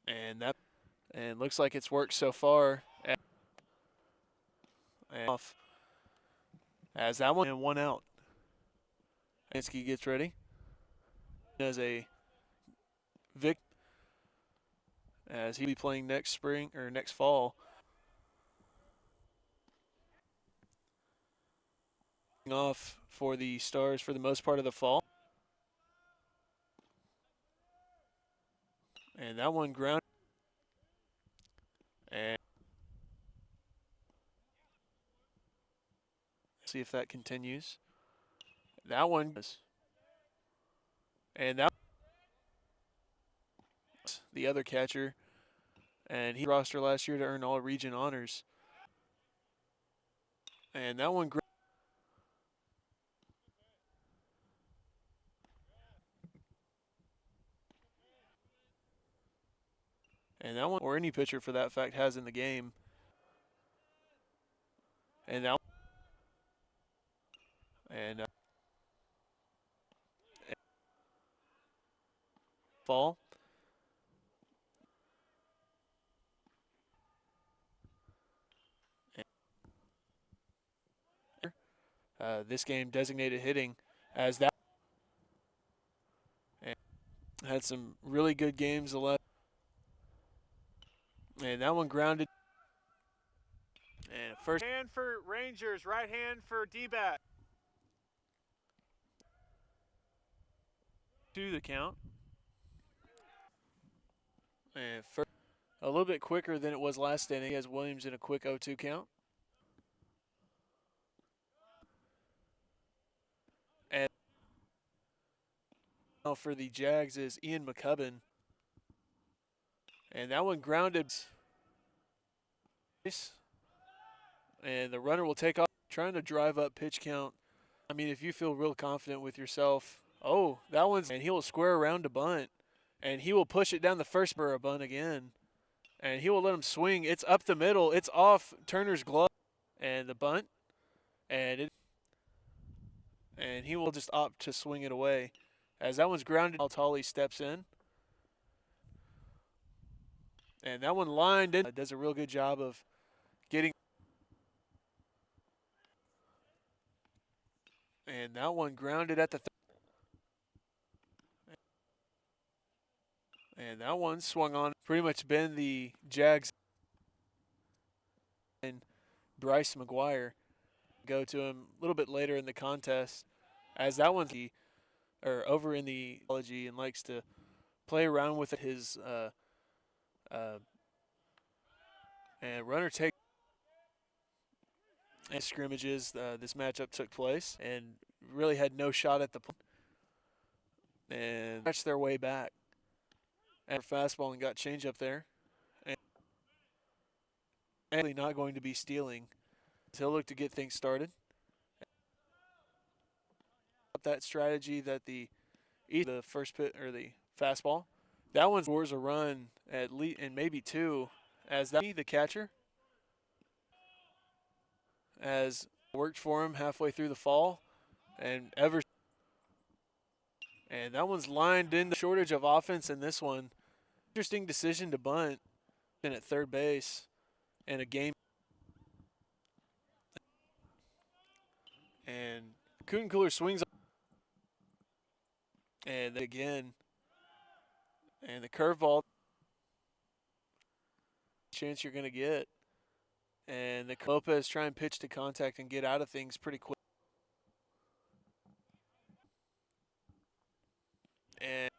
And looks like it's worked so far. And off as that one and one out. Ansky gets ready as a Vic as he'll be playing next spring or next fall. Off for the Stars for the most part of the fall. And that one ground and see if that continues. That one and that the other catcher and he roster last year to earn all region honors. And that one or any pitcher for that fact has in the game. And that and fall. This game designated hitting as that and had some really good games. And that one grounded. And first hand for Rangers, right hand for D-back. To the count. And first, a little bit quicker than it was last inning as Williams in a quick 0-2 count. And now for the Jags is Ian McCubbin. And that one grounded. And the runner will take off, trying to drive up pitch count. I mean, if you feel real confident with yourself, oh, that one's, and he will square around to bunt. And he will push it down the first for a bunt again. And he will let him swing. It's up the middle. It's off Turner's glove. And the bunt. And he will just opt to swing it away. As that one's grounded, Altali steps in. And that one lined in. Does a real good job of getting. And that one grounded at the and that one swung on. Pretty much been the Jags and Bryce McGuire go to him a little bit later in the contest. As that one's or over in the ecology and likes to play around with his and runner take and scrimmages. This matchup took place and really had no shot at the point and stretched their way back. And fastball and got change up there. And really not going to be stealing. He'll look to get things started. That strategy that the first pit or the fastball, that one scores a run at least and maybe two, as that the catcher as worked for him halfway through the fall, and that one's lined in the shortage of offense in this one. Interesting decision to bunt in at third base in a game. And Cooler swings and then again and the curveball chance you're going to get. And the Lopez try and pitch to contact and get out of things pretty quick. And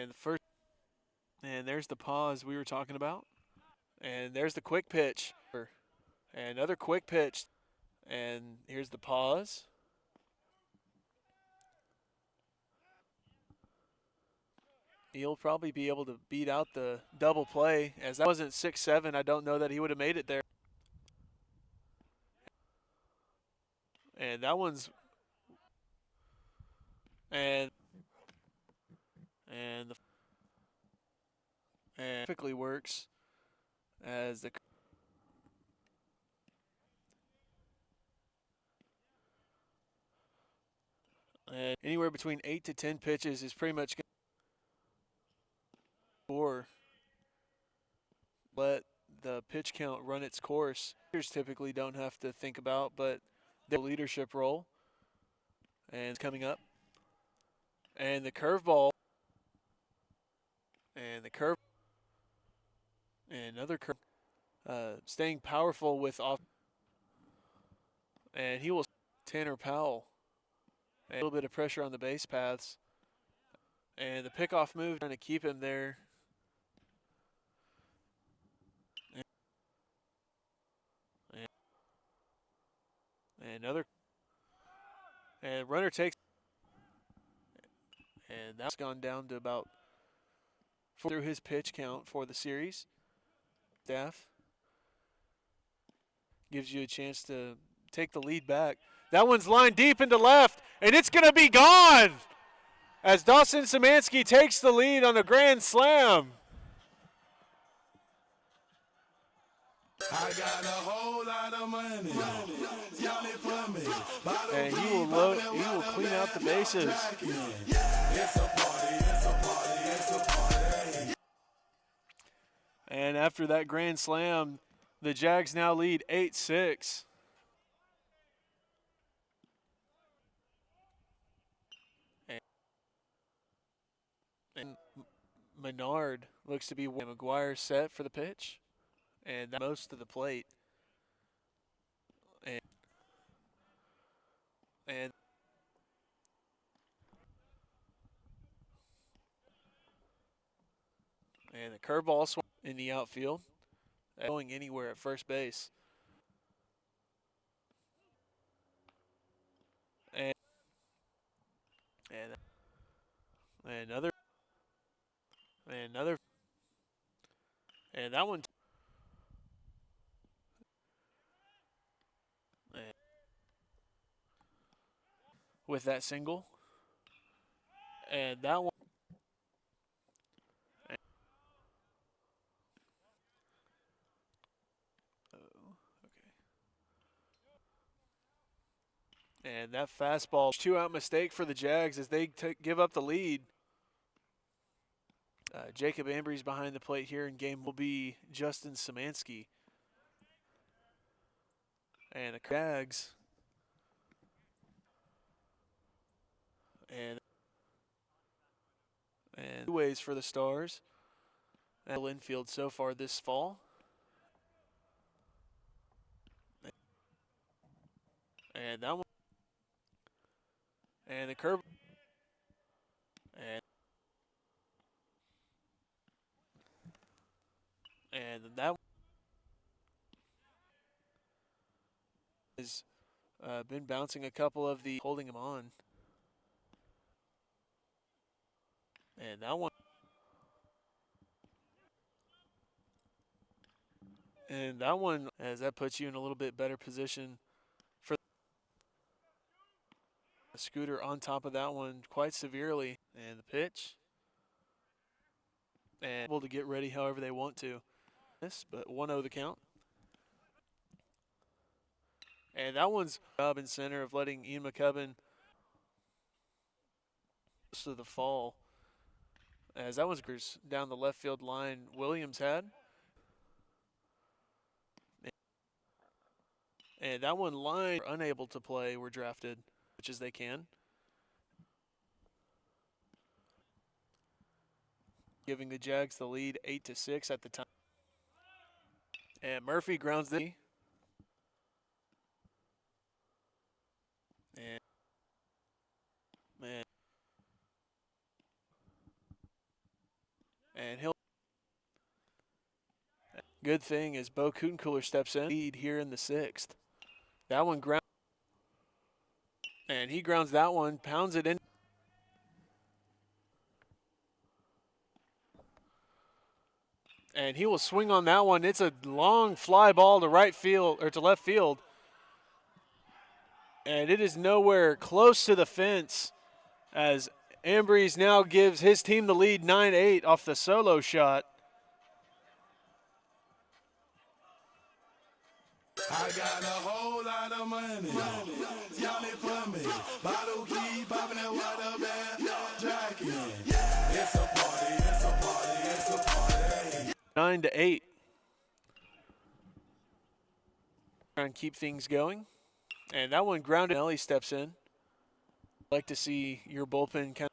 the first and there's the pause we were talking about. And there's the quick pitch. And another quick pitch. And here's the pause. He'll probably be able to beat out the double play. As that wasn't 6-7, I don't know that he would have made it there. And that one's and and the and typically works as the and anywhere between 8 to 10 pitches is pretty much let the pitch count run its course. Pitchers typically don't have to think about, but their leadership role. And coming up. And the curveball. And the curve. And another curve. Staying powerful with off. And he will. Tanner Powell. And a little bit of pressure on the base paths. And the pickoff move trying to keep him there. And another. And runner takes. And that's gone down to about 4 through his pitch count for the series. Staff gives you a chance to take the lead back. That one's lined deep into left, and it's going to be gone as Dawson Szymanski takes the lead on a grand slam. I got a whole lot of money. For me. And he will clean out the bases. It's a party, it's a party, it's a party. And after that grand slam, the Jags now lead 8-6. And Menard looks to be McGuire set for the pitch. And most of the plate. And the curveball swung in the outfield, going anywhere at first base. And another, and that one. With that single, and that one. And that fastball, 2-out mistake for the Jags as they give up the lead. Jacob Ambry's behind the plate here, and game will be Justin Szymanski. And the Jags. And two ways for the Stars. And infield so far this fall. And that one. And the curve. And that one has been bouncing a couple of the holding him on. And that one. And that one, as that puts you in a little bit better position for the Scooter on top of that one quite severely. And the pitch. And able to get ready however they want to. But 1-0 the count. And that one's job in center of letting Ian McCubbin to the fall. As that one's down the left field line Williams had. And that one line unable to play were drafted, which as they can. Giving the Jags the lead 8-6 at the time. And Murphy grounds the and he'll. Good thing is Bo Kutencooler steps in lead here in the 6th. That one ground. And he grounds that one, pounds it in. And he will swing on that one. It's a long fly ball to right field or to left field. And it is nowhere close to the fence as Ambrose now gives his team the lead 9-8 off the solo shot. I got a whole lot of money. Y'all it for me. Bottle key, popping that water bag, jacking. It's a party, it's a party, it's a party. 9-8. Try and keep things going. And that one grounded. Ellie steps in. I'd like to see your bullpen kind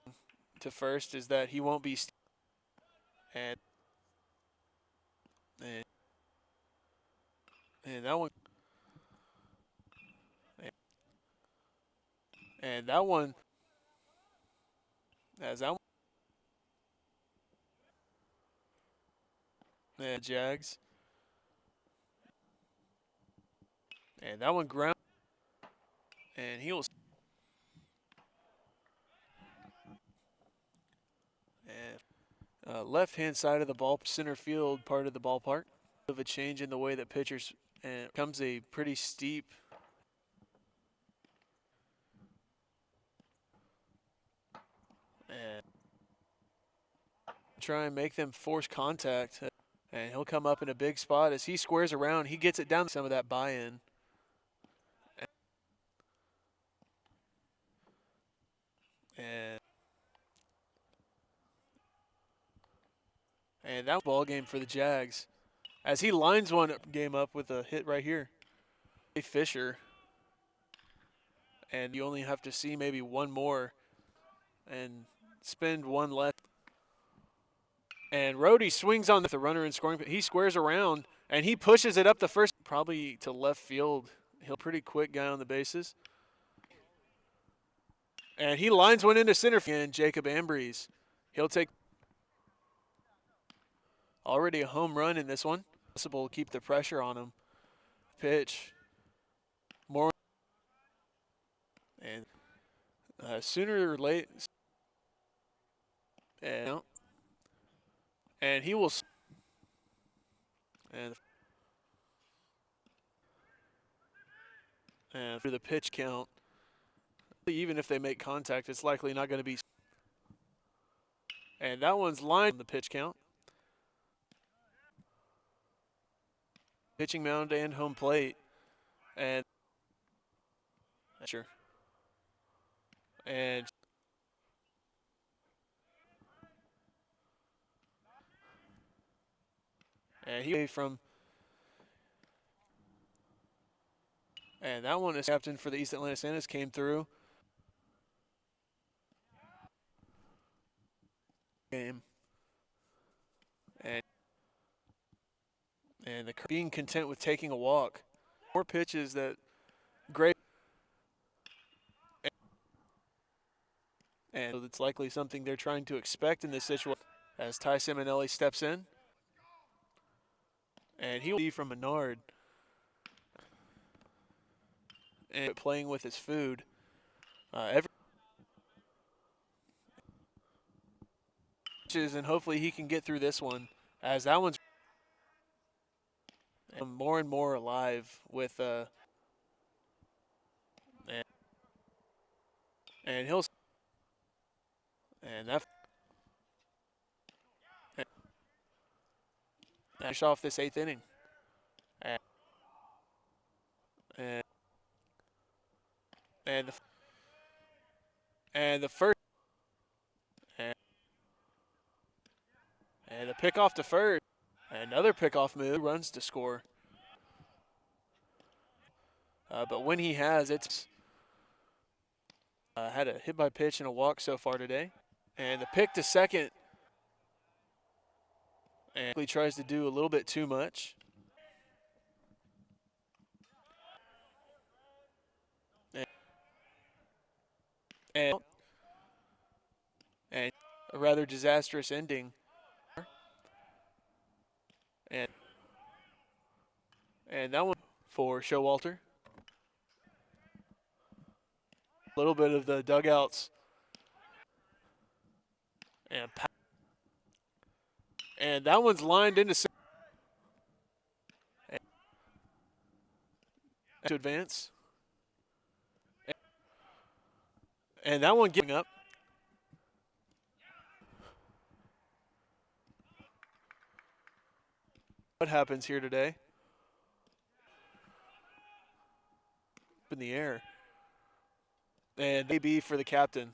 of to first is that he won't be and and, and that one and that one as that one and Jags and that one ground and he'll and left hand side of the ball center field part of the ballpark of a change in the way that pitchers and comes a pretty steep and try and make them force contact. And he'll come up in a big spot as he squares around. He gets it down some of that buy-in. And that was a ball game for the Jags. As he lines one game up with a hit right here. Fisher. And you only have to see maybe one more and spend one less. And Rhodey swings on the runner in scoring. He squares around, and he pushes it up the first, probably to left field. He'll pretty quick guy on the bases. And he lines one into center field. And Jacob Ambrose. He'll take already a home run in this one. Possible to keep the pressure on him. Pitch. More. And sooner or later. And he will. And for the pitch count, even if they make contact, it's likely not going to be. And that one's lined on the pitch count. Pitching mound and home plate. And sure. And he from and that one is captain for the East Atlanta Santas came through. Game. And the being content with taking a walk. More pitches that great. And it's likely something they're trying to expect in this situation as Ty Simonelli steps in. And he'll be from Menard. And playing with his food. And hopefully he can get through this one as that one's more and more alive with and he'll and that finish off this 8th inning. And the first and a pick off to first. Another pickoff move, runs to score. But when he has, it's had a hit by pitch and a walk so far today. And the pick to second. And he tries to do a little bit too much. And a rather disastrous ending. And that one for Showalter. A little bit of the dugouts. And that one's lined into to advance. And that one giving up. What happens here today? In the air. And maybe for the captain.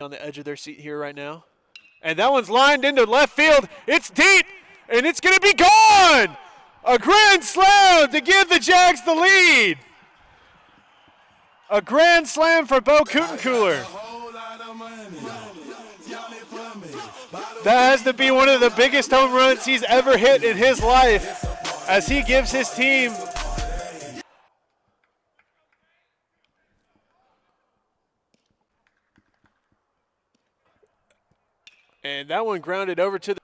On the edge of their seat here right now. And that one's lined into left field. It's deep. And it's going to be gone. A grand slam to give the Jags the lead. A grand slam for Bo Kootencooler. That has to be one of the biggest home runs he's ever hit in his life as he gives his team. And that one grounded over to the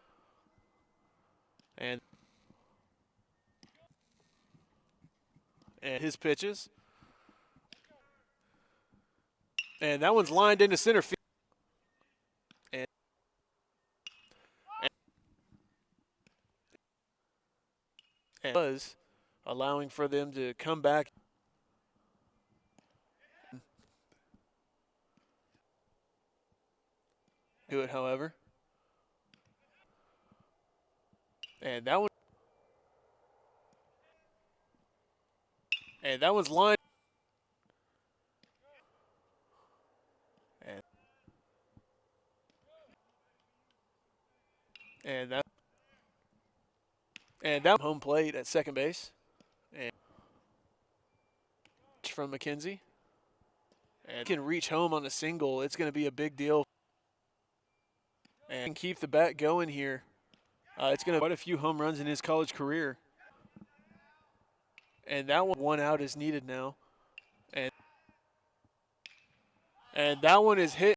and his pitches. And that one's lined into center field. And was allowing for them to come back. Do it, however. And that one. And that one's lined. And that home plate at second base. And from McKenzie. And can reach home on a single. It's going to be a big deal. And keep the bat going here. It's going to quite a few home runs in his college career. And that one out is needed now. And that one is hit.